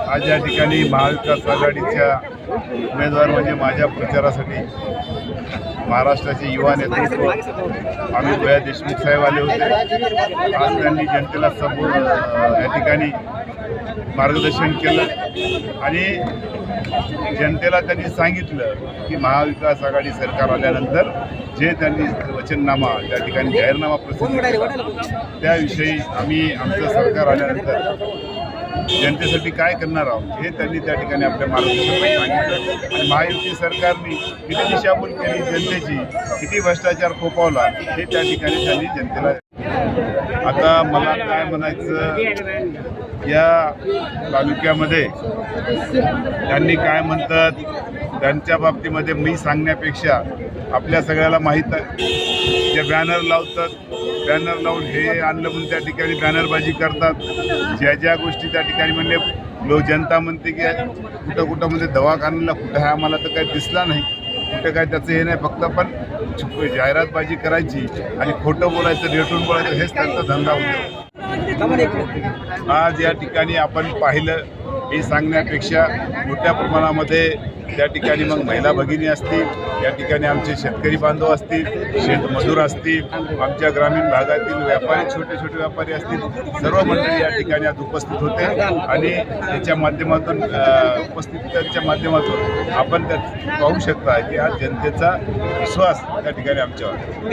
आज या ठिकाणी महाविकास आघाडीच्या उमेदवार म्हणजे माझ्या प्रचारासाठी महाराष्ट्राचे युवा नेतृत्व आम्ही भैया देशमुख साहेब आले होते। आज त्यांनी जनतेला संपूर्ण या ठिकाणी मार्गदर्शन केलं आणि जनतेला त्यांनी सांगितलं की महाविकास आघाडी सरकार आल्यानंतर जे त्यांनी वचननामा त्या ठिकाणी जाहीरनामा प्रसिद्ध केला त्याविषयी आम्ही आमचं सरकार आल्यानंतर जनतेसाठी काय करणार आहोत हे त्यांनी त्या ठिकाणी आपल्या मार्गदर्शनात सांगितलं। आणि महायुती सरकारने किती दिशाभूल केली जनतेची, किती भ्रष्टाचार फोफावला हे त्या ठिकाणी त्यांनी जनतेला। आता मला काय म्हणायचं, या तालुक्यामध्ये त्यांनी काय म्हणतात त्यांच्या बाबतीमध्ये मी सांगण्यापेक्षा आपल्या सगळ्याला माहीत आहे। जे बॅनर लावतात, बॅनर लावून हे आणलं म्हणून त्या ठिकाणी बॅनरबाजी करतात। ज्या ज्या गोष्टी त्या ठिकाणी म्हणले लोक जनता म्हणते की कुठं कुठं म्हणजे दवाखान्याला कुठं आहे आम्हाला तर काही दिसला नाही, कुठं काय त्याचं हे नाही, फक्त पण जाहिरातबाजी करायची आणि खोटं बोलायचं, रेटून बोलायचं हेच त्यांचा धंदा होता। आज या ठिकाणी आपण पाहिलं हे सांगण्यापेक्षा मोठ्या प्रमाणामध्ये त्या ठिकाणी मग महिला भगिनी असतील, या ठिकाणी आमचे शेतकरी बांधव असतील, शेतमजूर असतील, आमच्या ग्रामीण भागातील व्यापारी, छोटे छोटे व्यापारी असतील, सर्व मंडळी या ठिकाणी आज उपस्थित होते। आणि त्याच्या माध्यमातून उपस्थितीच्या माध्यमातून आपण त्यात पाहू शकता की आज जनतेचा विश्वास त्या ठिकाणी आमच्यावर।